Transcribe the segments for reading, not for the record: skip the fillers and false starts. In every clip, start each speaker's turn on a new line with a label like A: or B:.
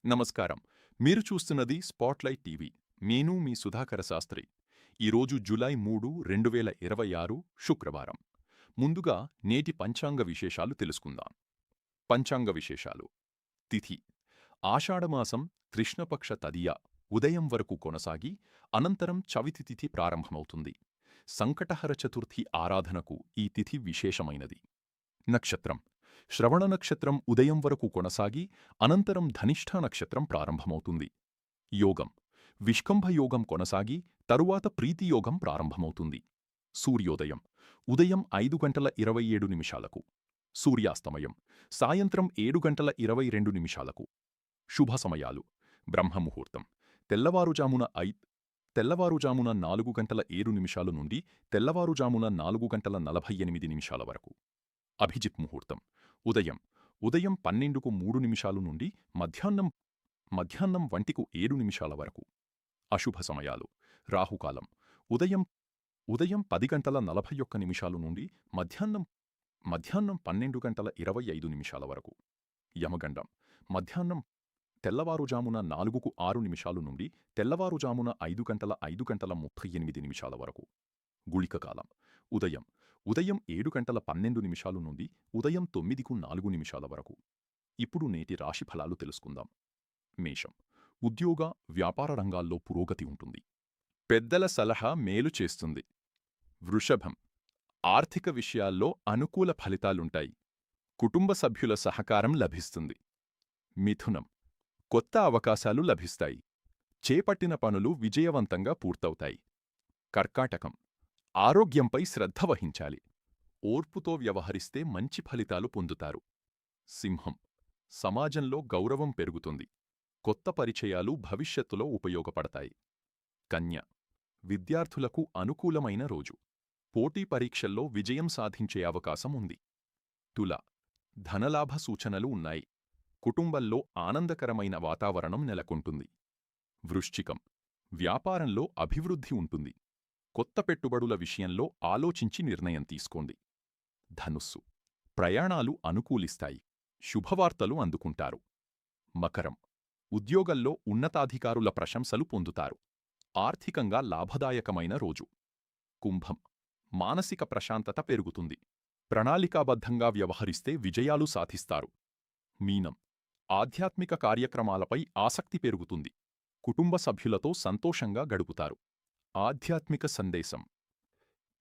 A: నమస్కారం. మీరు చూస్తున్నది స్పాట్లైట్ టీవీ. నేను మీ సుధాకర శాస్త్రి. ఈరోజు జూలై 3, 2026 శుక్రవారం. ముందుగా నేటి పంచాంగ విశేషాలు తెలుసుకుందాం. పంచాంగ విశేషాలు. తిథి ఆషాఢమాసం కృష్ణపక్ష తదియ ఉదయం వరకు కొనసాగి అనంతరం చవితి తిథి ప్రారంభమవుతుంది. సంకటహర చతుర్థి ఆరాధనకు ఈ తిథి విశేషమైనది. నక్షత్రం శ్రవణ నక్షత్రం ఉదయం వరకు కొనసాగి అనంతరం ధనిష్ఠా నక్షత్రం ప్రారంభమవుతుంది. యోగం విష్కంభ యోగం కొనసాగి తరువాత ప్రీతియోగం ప్రారంభమవుతుంది. సూర్యోదయం ఉదయం 5:27 సూర్యాస్తమయం సాయంత్రం 7:22 శుభ సమయాలు బ్రహ్మముహూర్తం తెల్లవారుజామున 4:07 నుండి తెల్లవారుజామున 4:48 వరకు. అభిజిత్ ముహూర్తం ఉదయం 12:03 నుండి మధ్యాహ్నం 1:07 వరకు. అశుభ సమయాలు రాహుకాలం ఉదయం 10:41 నుండి మధ్యాహ్నం 12:25 వరకు. యమగండం మధ్యాహ్నం తెల్లవారుజామున 4:06 నుండి తెల్లవారుజామున 5:38 వరకు. గుళికకాలం ఉదయం 7:12 నుండి ఉదయం 9:04 వరకు. ఇప్పుడు నేటి రాశి ఫలాలు తెలుసుకుందాం. మేషం ఉద్యోగ వ్యాపార రంగాల్లో పురోగతి ఉంటుంది. పెద్దల సలహా మేలు చేస్తుంది. వృషభం ఆర్థిక విషయాల్లో అనుకూల ఫలితాలుంటాయి. కుటుంబ సభ్యుల సహకారం లభిస్తుంది. మిథునం కొత్త అవకాశాలు లభిస్తాయి. చేపట్టిన పనులు విజయవంతంగా పూర్తవుతాయి. కర్కాటకం ఆరోగ్యంపై శ్రద్ధ వహించాలి. ఓర్పుతో వ్యవహరిస్తే మంచి ఫలితాలు పొందుతారు. సింహం సమాజంలో గౌరవం పెరుగుతుంది. కొత్త పరిచయాలు భవిష్యత్తులో ఉపయోగపడతాయి. కన్య విద్యార్థులకు అనుకూలమైన రోజు. పోటీ పరీక్షల్లో విజయం సాధించే అవకాశం ఉంది. తుల ధనలాభ సూచనలు ఉన్నాయి. కుటుంబంలో ఆనందకరమైన వాతావరణం నెలకొంటుంది. వృశ్చికం వ్యాపారంలో అభివృద్ధి ఉంటుంది. కొత్త పెట్టుబడుల విషయంలో ఆలోచించి నిర్ణయం తీసుకోండి. ధనుస్సు ప్రయాణాలు అనుకూలిస్తాయి. శుభవార్తలు అందుకుంటారు. మకరం ఉద్యోగంలో ఉన్నతాధికారుల ప్రశంసలు పొందుతారు. ఆర్థికంగా లాభదాయకమైన రోజు. కుంభం మానసిక ప్రశాంతత పెరుగుతుంది. ప్రణాళికాబద్ధంగా వ్యవహరిస్తే విజయాలు సాధిస్తారు. మీనం ఆధ్యాత్మిక కార్యక్రమాలపై ఆసక్తి పెరుగుతుంది. కుటుంబ సభ్యులతో సంతోషంగా గడుపుతారు. ఆధ్యాత్మిక సందేశం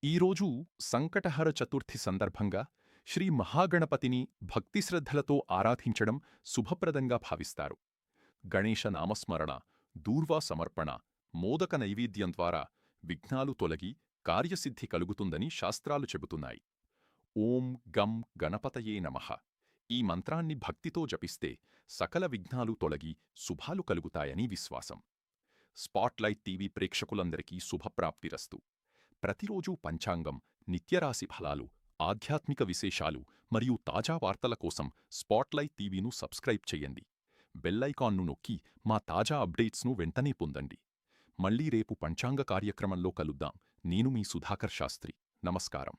A: ఈరోజు సంకటహర చతుర్థి సందర్భంగా శ్రీ మహాగణపతిని భక్తిశ్రద్ధలతో ఆరాధించడం శుభప్రదంగా భావిస్తారు. గణేశ నామస్మరణ, దూర్వా సమర్పణ, మోదక నైవేద్యం ద్వారా విఘ్నాలు తొలగి కార్యసిద్ధి కలుగుతుందని శాస్త్రాలు చెబుతున్నాయి. ఓం గం గణపతయే నమః ఈ మంత్రాన్ని భక్తితో జపిస్తే సకల విఘ్నాలు తొలగి శుభాలు కలుగుతాయని విశ్వాసం. స్పాట్లైట్ టీవీ ప్రేక్షకులందరికీ శుభప్రాప్తిరస్తు. ప్రతిరోజూ పంచాంగం, నిత్యరాశి ఫలాలు, ఆధ్యాత్మిక విశేషాలు మరియు తాజా వార్తల కోసం స్పాట్లైట్ టీవీను సబ్స్క్రైబ్ చేయండి. బెల్లైకాన్ను నొక్కి మా తాజా అప్డేట్స్ను వెంటనే పొందండి. మళ్ళీ రేపు పంచాంగ కార్యక్రమంలో కలుద్దాం. నేను మీ సుధాకర్ శాస్త్రి. నమస్కారం.